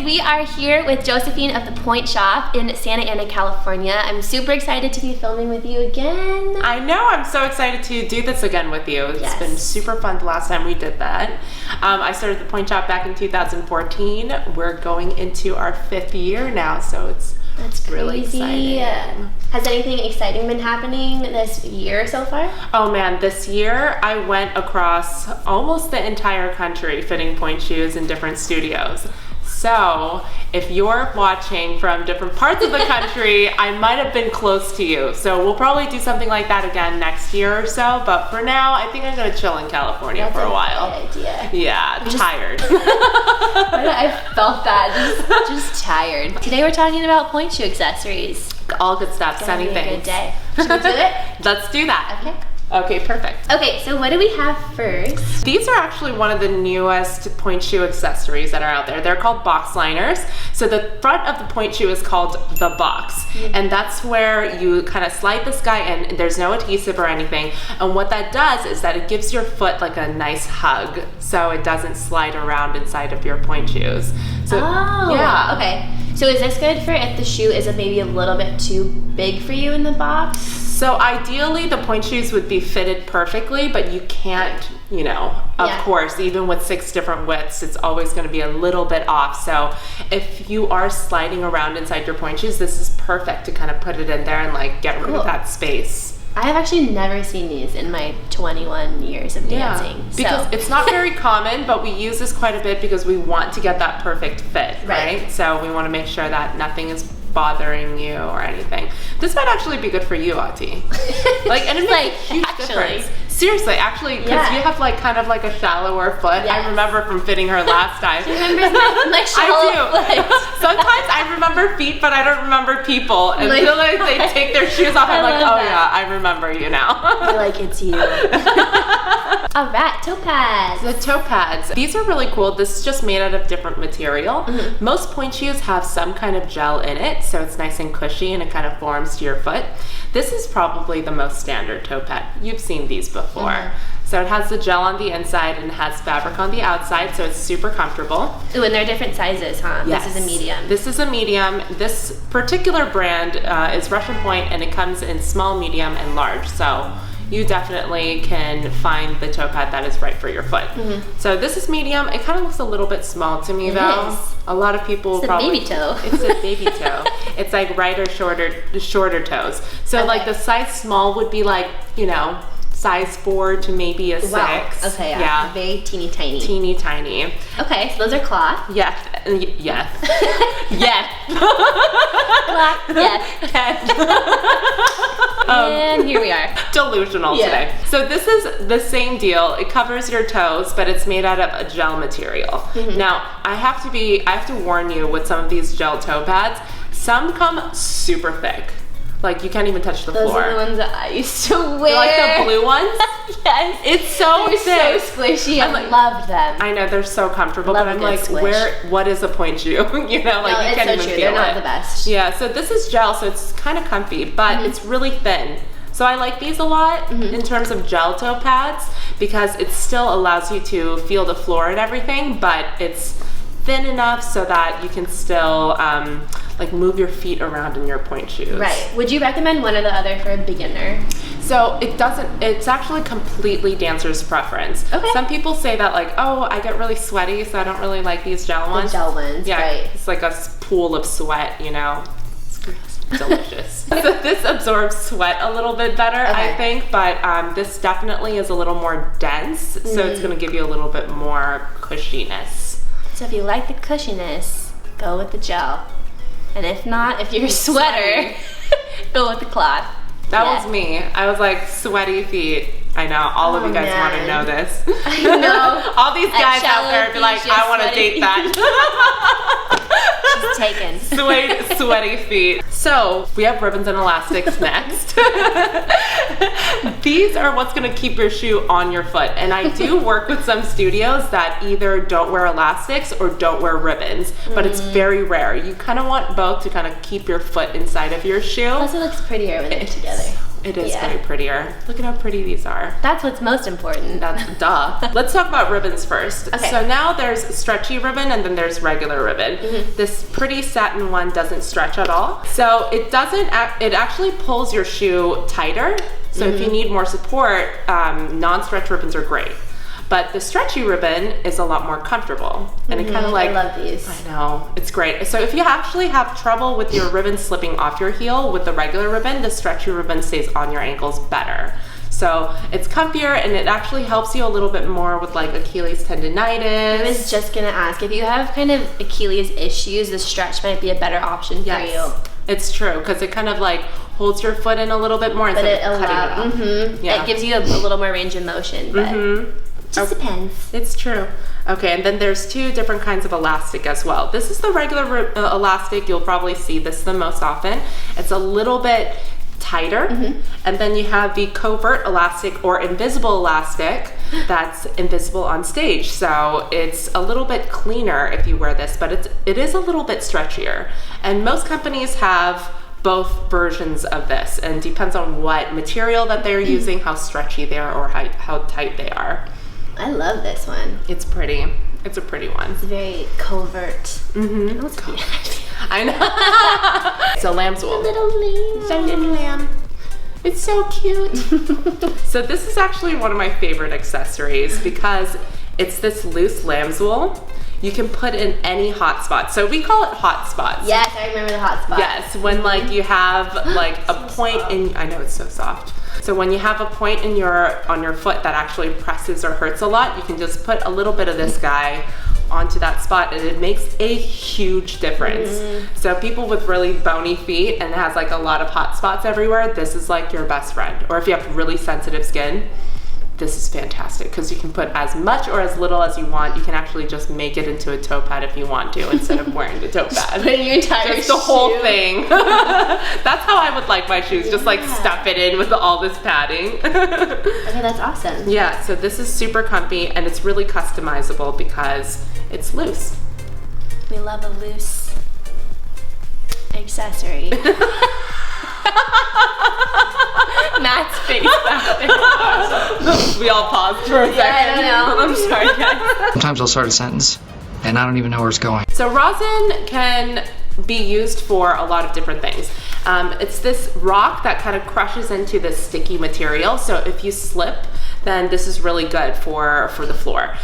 we are here with Josephine of the Pointe shop in Santa Ana, California. I'm super excited to be filming with you again. I know, I'm so excited to do this again with you. It's been super fun the last time we did that. I started the Pointe shop back in 2014. We're going into our 5th year now, so that's really exciting. Has anything exciting been happening this year so far? Oh man, this year I went across almost the entire country fitting Pointe shoes in different studios. So if you're watching from different parts of the country, I might have been close to you. So we'll probably do something like that again next year or so. But for now, I think I'm gonna chill in California for a while. That's a good idea. Yeah, tired. I felt that, just tired. Today we're talking about Pointe shoe accessories. All good stuff, sunny things. things. Good day. Should we do it? Let's do that. Okay. Okay, perfect. Okay, so what do we have first? These are actually one of the newest Pointe shoe accessories that are out there. They're called box liners. So the front of the Pointe shoe is called the box. And that's where you kind of slide this guy in. There's no adhesive or anything. And what that does is that it gives your foot like a nice hug, so it doesn't slide around inside of your Pointe shoes. So, yeah. Okay. So is this good for if the shoe is maybe a little bit too big for you in the box? So ideally the Pointe shoes would be fitted perfectly, but you can't, you know, of course, even with 6 different widths, it's always going to be a little bit off. So if you are sliding around inside your Pointe shoes, this is perfect to kind of put it in there and like get rid of that space. I have actually never seen these in my 21 years of dancing. Because it's not very common, but we use this quite a bit because we want to get that perfect fit, right? So we want to make sure that nothing is bothering you or anything. This might actually be good for you, Auti. And it makes a huge difference. Seriously, actually, because you have like kind of like a shallower foot. Yes. I remember from fitting her last time. Do you remember my shallow foot? Sometimes I remember feet, but I don't remember people. Until they take their shoes off, I'm like, oh yeah, I remember you now. I like it's you. All right, toe pads. The toe pads. These are really cool. This is just made out of different material. Most Pointe shoes have some kind of gel in it, so it's nice and cushy and it kind of forms to your foot. This is probably the most standard toe pad. You've seen these before. So it has the gel on the inside and it has fabric on the outside, so it's super comfortable. Ooh, and they're different sizes, huh? Yes. This is a medium. This is a medium. This particular brand is Russian Pointe, and it comes in small, medium, and large. So you definitely can find the toe pad that is right for your foot. So this is medium. It kind of looks a little bit small to me though. Is. A lot of people probably— baby toe. It's a baby toe. It's like right or shorter toes. So like the size small would be like, you know, size 4 to maybe a 6. Wow. Okay, yeah. Very teeny tiny. Teeny tiny. Okay, so those are cloth. Yes. Yes. Yes. Cloth, yes. And here we are. Delusional today. So this is the same deal. It covers your toes, but it's made out of a gel material. Now, I have to warn you with some of these gel toe pads, some come super thick. Like you can't even touch the floor. Those are the ones that I used to wear. Like the blue ones? Yes. It's so thick. They're so squishy. I loved them. I know, they're so comfortable, but I'm like, what is a Pointe shoe? You know, like you can't even feel it. They're not the best. Yeah, so this is gel, so it's kind of comfy, but it's really thin. So I like these a lot in terms of gel toe pads because it still allows you to feel the floor and everything, but it's thin enough so that you can still like move your feet around in your Pointe shoes. Right. Would you recommend one or the other for a beginner? So it's actually completely dancer's preference. Okay. Some people say that like, oh, I get really sweaty, so I don't really like these gel ones. The gel ones, right. It's like a pool of sweat, you know. It's delicious. So this absorbs sweat a little bit better, I think, but this definitely is a little more dense, so it's gonna give you a little bit more cushiness. So if you like the cushiness, go with the gel. And if not, if you're a sweater, go with the cloth. That was me. I was like, sweaty feet. I know, all of you guys want to know this. I know. All these guys out there be like, I want to date that. She's taken. Sweaty feet. So we have ribbons and elastics next. These are what's going to keep your shoe on your foot. And I do work with some studios that either don't wear elastics or don't wear ribbons, but it's very rare. You kind of want both to kind of keep your foot inside of your shoe. Plus it looks prettier when they're together. It is way prettier. Look at how pretty these are. That's what's most important. That's duh. Let's talk about ribbons first. Okay. So now there's stretchy ribbon and then there's regular ribbon. This pretty satin one doesn't stretch at all. So it doesn't, it actually pulls your shoe tighter. So if you need more support, non-stretch ribbons are great. But the stretchy ribbon is a lot more comfortable. And it kind of like, I love these. I know, it's great. So if you actually have trouble with your ribbon slipping off your heel with the regular ribbon, the stretchy ribbon stays on your ankles better. So it's comfier and it actually helps you a little bit more with like Achilles tendonitis. I was just gonna ask, if you have kind of Achilles issues, the stretch might be a better option for you. It's true, because it kind of like holds your foot in a little bit more instead of cutting it off. It gives you a little more range of motion, but just depends. It's true. Okay, and then there's two different kinds of elastic as well. This is the regular elastic. You'll probably see this the most often. It's a little bit tighter. And then you have the covert elastic or invisible elastic that's invisible on stage. So it's a little bit cleaner if you wear this, but it is a little bit stretchier. And most companies have both versions of this, and depends on what material that they're using, how stretchy they are, or how tight they are. I love this one. It's pretty. It's a pretty one. It's very covert. I know. So lamb's wool. Little lamb. It's a little lamb. It's so cute. So this is actually one of my favorite accessories because it's this loose lamb's wool. You can put in any hot spot. So we call it hot spots. Yes, I remember the hot spot. Yes, when like you have like a point in, I know it's so soft. So when you have a point in on your foot that actually presses or hurts a lot, you can just put a little bit of this guy onto that spot and it makes a huge difference. So people with really bony feet and it has like a lot of hot spots everywhere, this is like your best friend. Or if you have really sensitive skin, this is fantastic because you can put as much or as little as you want. You can actually just make it into a toe pad if you want to instead of wearing the toe pad. Put your entire just the whole thing. That's how I would like my shoes. Just like stuff it in with all this padding. Okay, that's awesome. Yeah, so this is super comfy and it's really customizable because it's loose. We love a loose accessory. Matt's face back there. We all paused for a second. I don't know. I'm sorry, guys. Sometimes I'll start a sentence and I don't even know where it's going. So rosin can be used for a lot of different things. It's this rock that kind of crushes into this sticky material. So if you slip, then this is really good for the floor.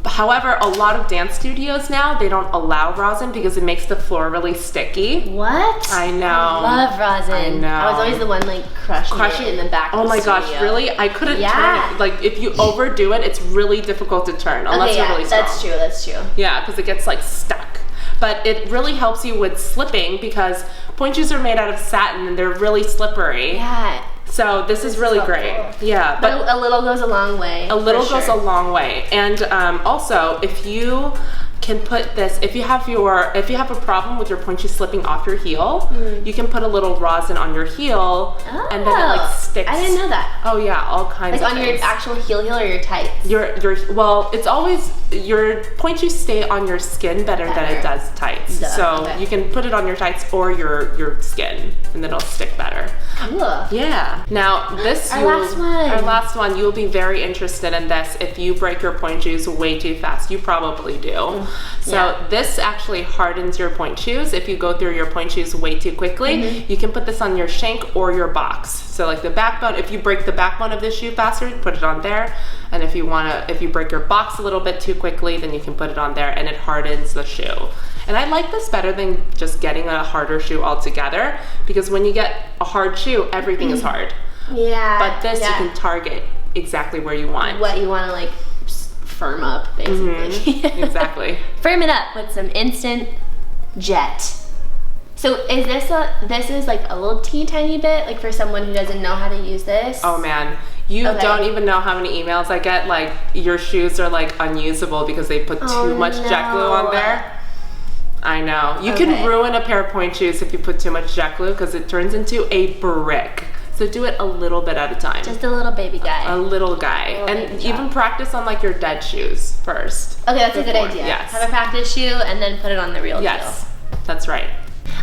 However, a lot of dance studios now, they don't allow rosin because it makes the floor really sticky. What? I know. I love rosin. I know. I was always the one like crushing it in the back of the studio. Oh my gosh, really? I couldn't turn it. Like if you overdo it, it's really difficult to turn unless you're really strong. That's true. Yeah, because it gets like stuck. But it really helps you with slipping because pointe shoes are made out of satin and they're really slippery. Yeah. So this is really great. Cool. Yeah. But a little goes a long way. A little goes a long way. And also, if you can put this, if you have a problem with your pointe shoe slipping off your heel, you can put a little rosin on your heel and then it like sticks. I didn't know that. Oh yeah, all kinds of things. Like on your actual heel or your tights? Well, it's always, your pointe shoes stay on your skin better than it does tights. So you can put it on your tights or your skin and then it'll stick better. Cool. Yeah. Now this, our last one, you'll be very interested in this if you break your pointe shoes way too fast. You probably do. So this actually hardens your pointe shoes. If you go through your pointe shoes way too quickly, you can put this on your shank or your box. So like the backbone, if you break the backbone of this shoe faster, put it on there. And if you break your box a little bit too quickly, then you can put it on there and it hardens the shoe. And I like this better than just getting a harder shoe altogether because when you get a hard shoe, everything is hard. Yeah. But this you can target exactly where you want. What you want to like firm up, basically. Exactly. Firm it up with some instant jet. So is this is like a little teeny tiny bit, like for someone who doesn't know how to use this? Oh man, you don't even know how many emails I get, like your shoes are like unusable because they put too much jet glue on there. I know. You can ruin a pair of pointe shoes if you put too much jet glue because it turns into a brick. So do it a little bit at a time. Just a little baby guy. A little guy. And even practice on like your dead shoes first. Okay, that's a good idea. Yes. Have a practice shoe and then put it on the real deal. Yes, that's right.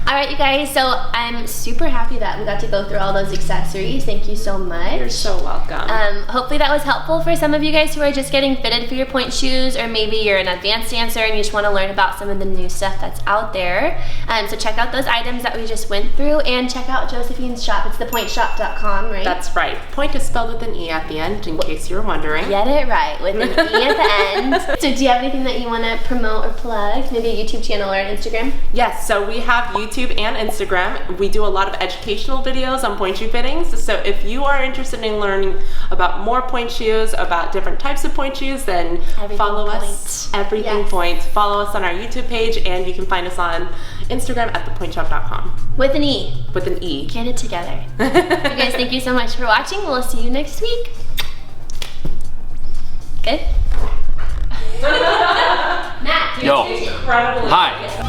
All right, you guys, so I'm super happy that we got to go through all those accessories. Thank you so much. You're so welcome. Hopefully that was helpful for some of you guys who are just getting fitted for your pointe shoes, or maybe you're an advanced dancer and you just want to learn about some of the new stuff that's out there. So check out those items that we just went through, and check out Josephine's shop. It's thepointeshop.com, right? That's right. Pointe is spelled with an E at the end, in case you're wondering. Get it right, with an E at the end. So do you have anything that you want to promote or plug? Maybe a YouTube channel or an Instagram? Yes, so we have YouTube and Instagram. We do a lot of educational videos on pointe shoe fittings. So if you are interested in learning about more pointe shoes, about different types of pointe shoes, then follow us. Everything Pointe. Follow us on our YouTube page, and you can find us on Instagram at thepointeshop.com. With an E. With an E. Get it together. You guys, thank you so much for watching. We'll see you next week. Good? Matt, Yo. Incredibly Hi.